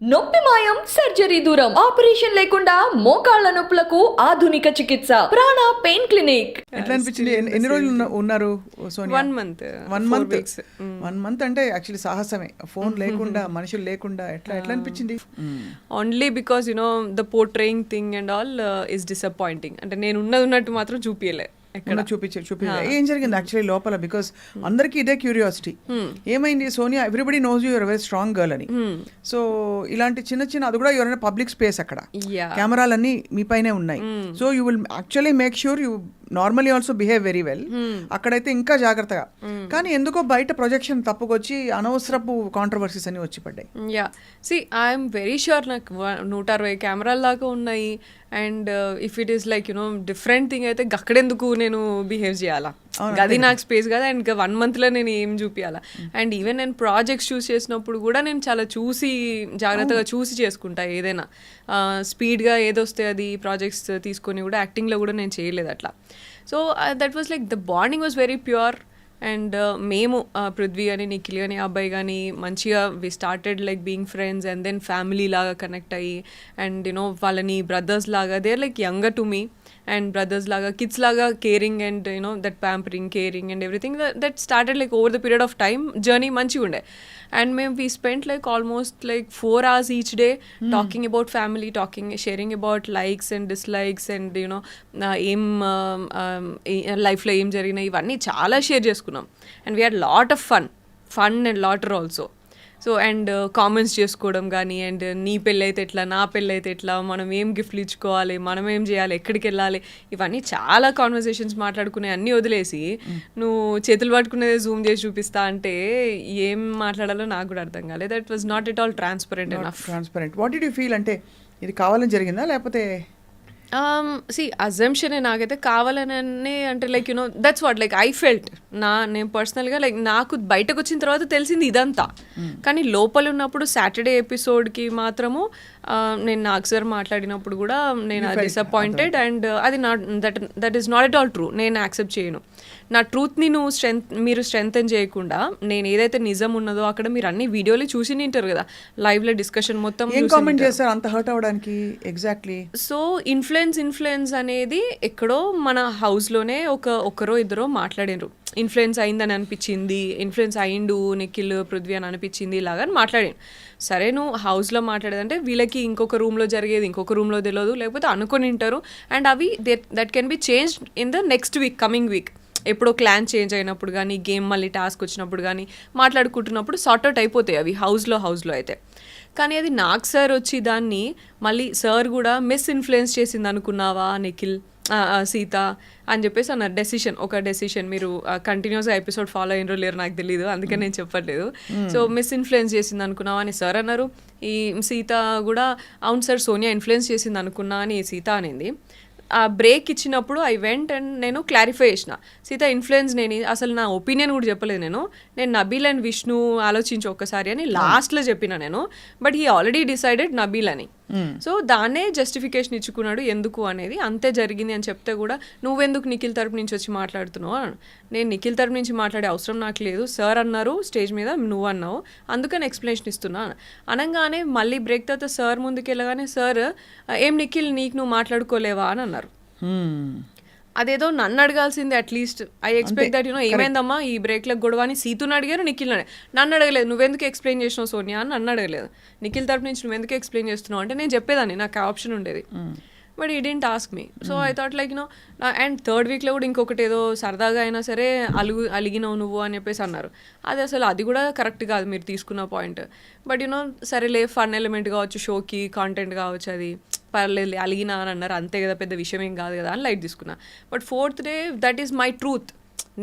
నొప్పి మాయం సర్జరీ దూరం ఆపరేషన్ లేకుండా మోకాళ్ల నొప్పులకు ఆధునిక చికిత్స ప్రాణ పెయిన్ క్లినిక్. ఎట్లా అనిపించింది? ఎన్ని రోజులు ఉన్నారు సోనియా? 1 month. 1 month అంటే యాక్చువల్లీ సాహసమే. ఫోన్ లేకుండా మనుషులు లేకుండా ఎట్లా అనిపించింది? Only because the portraying thing and all is disappointing. అంటే నేను ఉన్నట్టు మాత్రం చూపించలే. ఏం జరిగింది యాక్చువల్లీ లోపల? బికాస్ అందరికి ఇదే క్యూరియాసిటీ, ఏమైంది Sonia? Everybody knows you are very strong girl అని. సో ఇలాంటి చిన్న అది కూడా ఎవరైనా పబ్లిక్ స్పేస్, అక్కడ కెమెరాలన్నీ మీ పైనే ఉన్నాయి. So you will actually make sure you normally also behave very well. అక్కడైతే ఇంకా జాగ్రత్తగా. కానీ ఎందుకో బయట ప్రొజెక్షన్ తప్పుకొచ్చి అనవసరపు కాంట్రవర్సీస్ అని వచ్చి పడ్డాయి. ఐఎమ్ వెరీ ష్యూర్ నాకు 160 కెమెరాల దాకా ఉన్నాయి. And if it is like different thing అయితే అక్కడెందుకు నేను బిహేవ్ చేయాలా? అది నాకు స్పేస్ కదా. అండ్ 1 monthలో నేను ఏం చూపించాలా? అండ్ ఈవెన్ నేను ప్రాజెక్ట్స్ చూస్ చేసినప్పుడు కూడా నేను చాలా జాగ్రత్తగా చూసి చేసుకుంటా. ఏదైనా స్పీడ్గా ఏదొస్తే అది ప్రాజెక్ట్స్ తీసుకొని కూడా యాక్టింగ్లో కూడా నేను చేయలేదు అట్లా. So that was like the bonding was very pure. And మేము పృథ్వీ కానీ నిఖిల్ కానీ అబ్బాయి కానీ మంచిగా we started like being friends and then family లాగా కనెక్ట్ అయ్యి అండ్ వాళ్ళని బ్రదర్స్ లాగా they are like younger to me and brothers లాగా కిడ్స్ లాగా caring and that pampering caring and everything that started like over the period of time journey మంచిగా ఉండే. And మేము we spent like almost like 4 hours each day talking about family, sharing about likes and dislikes and ఏం లైఫ్లో ఏం జరిగినాయి ఇవన్నీ చాలా share చేసుకున్నాం. And we had lot of fun and laughter also. So and comments చేసుకోవడం కానీ అండ్ నీ పెళ్ళి అయితే ఎట్లా, నా పెళ్ళి అయితే ఎట్లా, మనం ఏం గిఫ్ట్లు ఇచ్చుకోవాలి, మనం ఏం చేయాలి, ఎక్కడికి వెళ్ళాలి, ఇవన్నీ చాలా కాన్వర్సేషన్స్ మాట్లాడుకునే అన్నీ వదిలేసి నువ్వు చేతులు పట్టుకునేది జూమ్ చేసి చూపిస్తా అంటే ఏం మాట్లాడాలో నాకు కూడా అర్థం కాలేదు. That was not at all transparent enough. What did you feel? అంటే ఇది కావాలని జరిగిందా లేకపోతే అజంప్షనే నాకైతే కావాలని అంటే like that's what like I felt. నేను పర్సనల్గా లైక్ నాకు బయటకు వచ్చిన తర్వాత తెలిసింది ఇదంతా. కానీ లోపల ఉన్నప్పుడు సాటర్డే ఎపిసోడ్కి మాత్రము నేను నాగ్ సార్ మాట్లాడినప్పుడు కూడా నేను డిసప్పాయింటెడ్. అండ్ అది not that is not at all true. నేను యాక్సెప్ట్ చేయను. నా ట్రూత్ని మీరు స్ట్రెంగ్తెన్ చేయకుండా నేను ఏదైతే నిజం ఉన్నదో అక్కడ మీరు అన్ని వీడియోలు చూసి నింటారు కదా, లైవ్లో డిస్కషన్ మొత్తం కామెంట్ చేస్తారు అంత హర్ట్ అవడానికి. ఎగ్జాక్ట్లీ. సో ఇన్ఫ్లుయెన్స్ అనేది ఎక్కడో మన హౌస్లోనే ఒకరో ఇద్దరో మాట్లాడారు. ఇన్ఫ్లుయెన్స్ అయిందని అనిపించింది, ఇన్ఫ్లుయెన్స్ అయిండు నిఖిల్ పృథ్వీ అని అనిపించింది, ఇలాగా మాట్లాడాను. సరే నువ్వు హౌస్లో మాట్లాడేదంటే వీళ్ళకి ఇంకొక రూమ్లో జరిగేది ఇంకొక రూమ్లో తెలియదు, లేకపోతే అనుకొని ఉంటారు. అండ్ అవి that can be change in the next week, coming week. ఎప్పుడో క్లాన్ చేంజ్ అయినప్పుడు కానీ గేమ్ మళ్ళీ టాస్క్ వచ్చినప్పుడు కానీ మాట్లాడుకుంటున్నప్పుడు సార్ట్అవుట్ అయిపోతాయి అవి హౌస్లో అయితే. కానీ అది నాగ్ సార్ వచ్చి దాన్ని మళ్ళీ సార్ కూడా మిస్ఇన్ఫ్లుయెన్స్ చేసింది అనుకున్నావా నిఖిల్, సీత అని చెప్పేసి అన్నారు. డెసిషన్ మీరు కంటిన్యూస్గా ఎపిసోడ్ ఫాలో అయినరో లేరు నాకు తెలియదు, అందుకని నేను చెప్పట్లేదు. సో మిస్ఇన్ఫ్లుయెన్స్ చేసింది అనుకున్నావా అని సార్ అన్నారు. ఈ సీత కూడా అవును సార్ సోనియా ఇన్ఫ్లుయెన్స్ చేసింది అనుకున్నా అని సీత అనింది. ఆ బ్రేక్ ఇచ్చినప్పుడు ఐ వెంట్ అండ్ నేను క్లారిఫై చేసిన, సీత ఇన్ఫ్లుయెన్స్ నేను అసలు నా ఒపీనియన్ కూడా చెప్పలేదు. నేను నబీల్ అండ్ విష్ణు ఆలోచించి ఒక్కసారి అని లాస్ట్లో చెప్పిన నేను. But he already decided Nabeel అని. సో దాన్నే జస్టిఫికేషన్ ఇచ్చుకున్నాడు ఎందుకు అనేది. అంతే జరిగింది అని చెప్తే కూడా నువ్వెందుకు నిఖిల్ తరపు నుంచి వచ్చి మాట్లాడుతున్నావు అన్నాడు. నేను నిఖిల్ తరపు నుంచి మాట్లాడే అవసరం నాకు లేదు, సార్ అన్నారు స్టేజ్ మీద, నువ్వు అన్నావు, అందుకని ఎక్స్ప్లెనేషన్ ఇస్తున్నా అనగానే మళ్ళీ బ్రేక్ తర్వాత సార్ ముందుకు వెళ్ళగానే సార్ ఏం నిఖిల్ నీకు నువ్వు మాట్లాడుకోలేవా అని అన్నారు. అదేదో నన్ను అడగాల్సింది అట్లీస్ట్. ఐ ఎక్స్పెక్ట్ దట్ ఏమైందమ్మా ఈ బ్రేక్లో గొడవ అని సీతుని అడిగారు, నిఖిల్ నన్ను అడగలేదు. నువ్వెందుకు ఎక్స్ప్లెయిన్ చేసినావు సోనియా అని నన్ను అడగలేదు. నిఖిల్ తరపు నుంచి నువ్వెందుకు ఎక్స్ప్లెయిన్ చేస్తున్నావు అంటే నేను చెప్పేదాన్ని, నాకు ఆప్షన్ ఉండేది. బట్ ఈ didn't ask me. So I thought like and third వీక్లో కూడా ఇంకొకటి ఏదో సరదాగా అయినా సరే అలిగినావు నువ్వు అని చెప్పేసి అన్నారు. అది కూడా కరెక్ట్ కాదు మీరు తీసుకున్న పాయింట్. బట్ సరేలే ఫన్ ఎలిమెంట్ కావచ్చు, షోకి కాంటెంట్ కావచ్చు, అది పర్లేదు అలిగినా అని అన్నారు, అంతే కదా పెద్ద విషయం ఏం కాదు కదా అని లైట్ తీసుకున్నా. But 4th day that is my truth.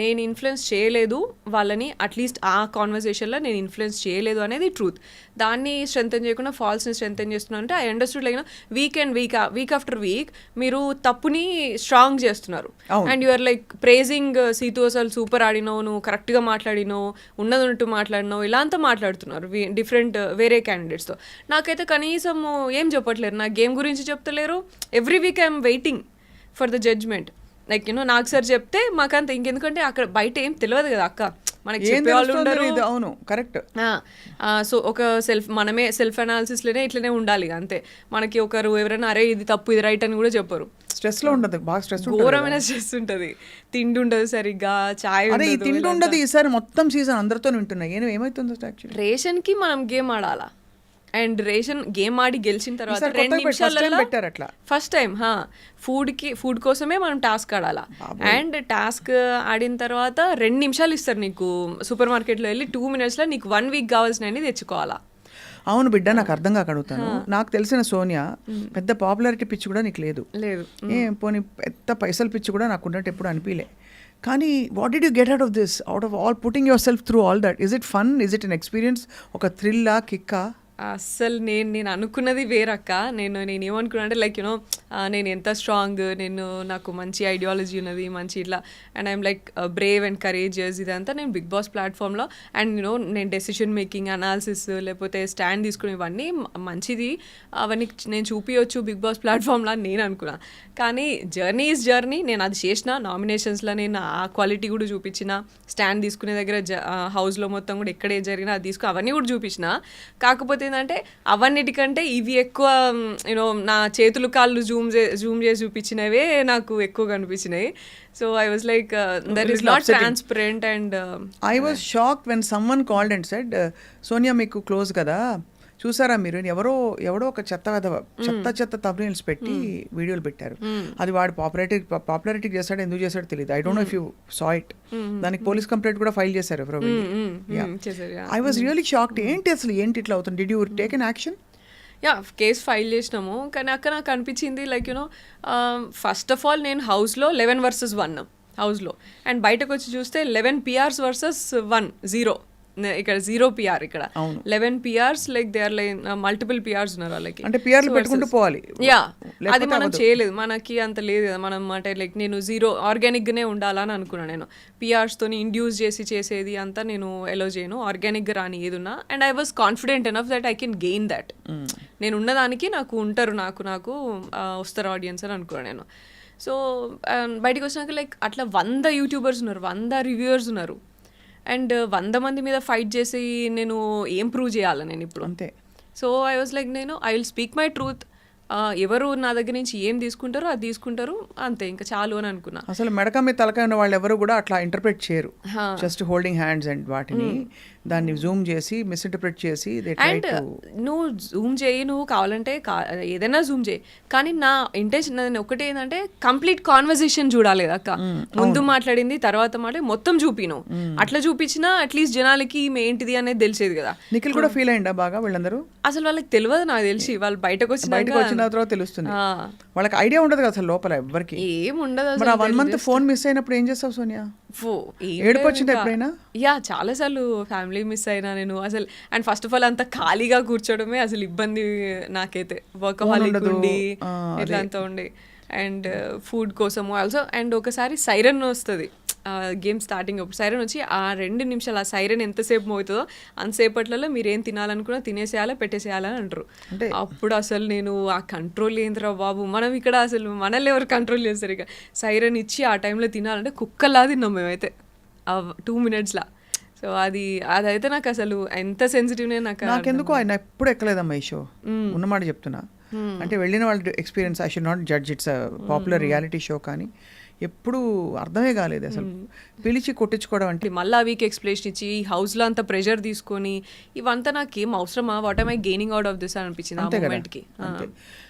నేను ఇన్ఫ్లుయెన్స్ చేయలేదు వాళ్ళని, అట్లీస్ట్ ఆ కాన్వర్సేషన్లో నేను ఇన్ఫ్లుయెన్స్ చేయలేదు అనేది ట్రూత్. దాన్ని స్ట్రెంథెన్ చేయకుండా ఫాల్స్ని స్ట్రెంథెన్ చేస్తున్నా అంటే I understood like week after week మీరు తప్పుని స్ట్రాంగ్ చేస్తున్నారు. And you are like praising Seetu అసలు సూపర్ ఆడినావు, నువ్వు కరెక్ట్గా మాట్లాడినావు, ఉన్నట్టు మాట్లాడినావు, ఇలా అంతా మాట్లాడుతున్నారు డిఫరెంట్ వేరే క్యాండిడేట్స్తో. నాకైతే కనీసం ఏం చెప్పట్లేరు, నా గేమ్ గురించి చెప్తలేరు. Every week I'm waiting for the judgement. Like Nag sir చెప్తే మాకంత ఇంకెందుకంటే అక్కడ బయట ఏం తెలియదు కదా అక్క, మనకి ఏం చెప్పేవాళ్ళు తెలుస్తుందో ఉండరు. ఇది అవును కరెక్ట్. సో ఒక మనమే సెల్ఫ్ అనాలిసిస్లోనే ఇట్లనే ఉండాలి అంతే. మనకి ఒకరు ఎవరైనా అరే ఇది తప్పు ఇది రైట్ అని కూడా చెప్పరు. స్ట్రెస్ లో ఉండదు, బాగా స్ట్రెస్ ఘోరమైన స్ట్రెస్ ఉంటుంది, తిండి ఉండదు సరిగ్గా, చాయ్ అదే ఈ తిండి ఉండదు. ఈసారి మొత్తం సీజన్ అందరితో వింటున్నా ఏమైతుందో యాక్చువల్లీ. రేషన్కి మనం గేమ్ ఆడాలా, అండ్ రేషన్ గేమ్ ఆడి గెలిచిన తర్వాత ఈసారి 2 కొత్తగా నిమిషాలలో పెట్టారు అట్లా. ఫస్ట్ టైం ఫుడ్ కోసమే మనం టాస్క్ ఆడాలా. అండ్ టాస్క్ ఆడిన తర్వాత 2 నిమిషాలు ఇస్తారు నీకు. సూపర్ మార్కెట్లో వెళ్ళి 2 minutesలో నీకు 1 week కావాల్సినవి తెచ్చుకోవాలా. అవును బిడ్డ, నాకు అర్థం కాక అడుగుతాను. నాకు తెలిసిన సోనియా పెద్ద పాపులారిటీ పిచ్చి కూడా నీకు లేదు. పోనీ పెద్ద పైసలు పిచ్చి కూడా నాకు ఉన్నట్టు ఎప్పుడు అనిపించలే. కానీ what did you get out of this, out of all putting your self through all that? Is it fun, is it an experience, ఒక థ్రిల్లా, కిక్కా? అస్సలు నేను అనుకున్నది వేరక్క. నేను ఏమనుకున్నా అంటే లైక్ యూనో నేను ఎంత స్ట్రాంగ్, నాకు మంచి ఐడియాలజీ ఉన్నది, మంచి ఇట్లా, and I'm like Brave and courageous. ఇదంతా నేను బిగ్ బాస్ ప్లాట్ఫామ్లో అండ్ నేను డెసిషన్ మేకింగ్, అనాలిసిస్, లేకపోతే స్టాండ్ తీసుకుని ఇవన్నీ మంచిది, అవన్నీ నేను చూపించవచ్చు బిగ్ బాస్ ప్లాట్ఫామ్లో అని నేను అనుకున్నా. కానీ జర్నీ ఈజ్ జర్నీ. నేను అది చేసిన నామినేషన్స్లో నేను ఆ క్వాలిటీ కూడా చూపించిన, స్టాండ్ తీసుకునే దగ్గర హౌస్లో మొత్తం కూడా ఎక్కడ ఏం జరిగినా అది అవన్నీ కూడా చూపించిన. కాకపోతే ఏంటంటే అవన్నిటికంటే ఇవి ఎక్కువ యూనో నా చేతులు కాళ్ళు జూమ్ చేసి చూపించినవే నాకు ఎక్కువ కనిపించినాయి. So I was like that is not transparent. And I was shocked when someone called and said, Sonia మీకు క్లోజ్ కదా, చూసారా మీరు, ఎవడో ఒక చెత్త తబ్రీల్స్ పెట్టి వీడియోలు పెట్టారు. అది వాడు పాపులారిటీ చేస్తాడు, ఎందుకు చేస్తాడో తెలియదు. I don't know if you saw it. దానికి పోలీస్ కంప్లైంట్ కూడా ఫైల్ చేశారు ఎవరో. I was really shocked. ఏంటి ఇట్లా అవుతుంది? Did you take an action? Case file చేసినాము. కానీ అక్కడ నాకు అనిపించింది like you know first of all నేను హౌస్లో 11 versus 1 హౌస్లో, అండ్ బయటకు వచ్చి చూస్తే 11 PRs versus 1 0. ఇక్కడ 0 PR, ఇక్కడ 11 PRs, like they are like multiple PRs ఉన్నారు వాళ్ళకి. అంటే పిఆర్లు పెట్టుకుంటూ పోవాలి. అది మనం చేయలేదు, మనకి అంత లేదు కదా. మనం అంటే లైక్ నేను 0 ఆర్గానిక్గానే ఉండాలని అనుకున్నాను. నేను పిఆర్స్తోని ఇండ్యూస్ చేసేది అంతా నేను ఎలో చేయను, ఆర్గానిక్గా రాని ఏదున్నా. And I was confident enough that I can gain that. నేను ఉన్నదానికి నాకు ఉంటారు, నాకు వస్తారు ఆడియన్స్ అని అనుకున్నాను నేను. సో బయటకు వచ్చినాక లైక్ అట్లా 100 యూట్యూబర్స్ ఉన్నారు, 100 రివ్యూవర్స్ ఉన్నారు, అండ్ 100 మంది మీద ఫైట్ చేసి నేను ఏం ప్రూవ్ చేయాలి నేను ఇప్పుడు అంతే. So I was like I will speak my truth. ఎవరు నా దగ్గర నుంచి ఏం తీసుకుంటారో అది తీసుకుంటారు అంతే, ఇంకా చాలు అని అనుకున్నా. అసలు మెడక మీద తలకాయ ఉన్న వాళ్ళు ఎవరు కూడా అట్లా ఇంటర్ప్రెట్ చేయరు. జస్ట్ హోల్డింగ్ హ్యాండ్స్ అండ్ వాటిని దాన్ని జూమ్ చేసి మిస్ఇంటర్ప్రెట్ చేసి అండ్ నువ్వు జూమ్ చేయి, నువ్వు కావాలంటే ఏదైనా జూమ్ చేయి, కానీ నా ఇంటెన్షన్ ఒకటి ఏంటంటే కంప్లీట్ కాన్వర్సేషన్ చూడాలి అక్క. ముందు మాట్లాడింది తర్వాత మొత్తం చూపిను. అట్లా చూపించినా అట్లీస్ట్ జనాలకి ఈమె ఏంటిది అనేది తెలిసేది కదా. నిఖిల్ కూడా ఫీల్ అయ్యిందా బాగా? వీళ్ళందరూ అసలు వాళ్ళకి తెలియదు, నాకు తెలిసి వాళ్ళు బయటకు వచ్చిన తర్వాత తెలుస్తుంది. వాళ్ళకి ఐడియా ఉండదు కదా అసలు లోపల ఎవ్వరికి ఏం ఉండదు. మరి 1 month ఫోన్ మిస్ అయినప్పుడు ఏం చేస్తావు సోనియా? ఏడుపు వచ్చింది ఎప్పుడైనా? చాలా సార్లు ఫ్యామిలీ మిస్ అయినా నేను అసలు. అండ్ ఫస్ట్ ఆఫ్ ఆల్ అంత ఖాళీగా కూర్చోవడమే అసలు ఇబ్బంది నాకైతే. వర్కహాలిక్ ఉండి ఇట్లా అంతా ఉండి, అండ్ ఫుడ్ కోసము ఆల్సో. అండ్ ఒకసారి సైరన్ వస్తుంది గేమ్ స్టార్టింగ్ అప్పుడు. సైరన్ వచ్చి ఆ 2 నిమిషాలు ఆ సైరన్ ఎంతసేపు మోగుతుందో అంతసేపట్లలో మీరు ఏం తినాలనుకున్నా తినేసేయాలా పెట్టేసేయాలని అంటారు. అప్పుడు అసలు నేను ఆ కంట్రోల్ ఏంద్రా బాబు, మనం ఇక్కడ అసలు మనల్ని ఎవరు కంట్రోల్ చేస్తారు? ఇక సైరన్ ఇచ్చి ఆ టైంలో తినాలంటే కుక్కలా తిన్నాం మేమైతే ఆ 2 minutesలా. సో అదైతే నాకు అసలు ఎంత సెన్సిటివ్ నాకెందుకు ఆయన ఎప్పుడు ఎక్కలేదమ్మా ఈ షో, ఉన్నమాట చెప్తున్నా. అంటే వెళ్ళిన వాళ్ళ experience, I should not judge, it's popular reality show, కానీ ఎప్పుడు అర్థమే కాలేదు అసలు. పిలిచి కొట్టించుకోవడం అంటే మళ్ళీ ఆ వీక్ ఎక్స్ప్లెనేషన్ ఇచ్చి ఈ హౌస్లో అంత ప్రెషర్ తీసుకొని ఇవంతా నాకేం అవసరమా? What am I gaining out of this అనిపించింది ఆ మూమెంట్కి.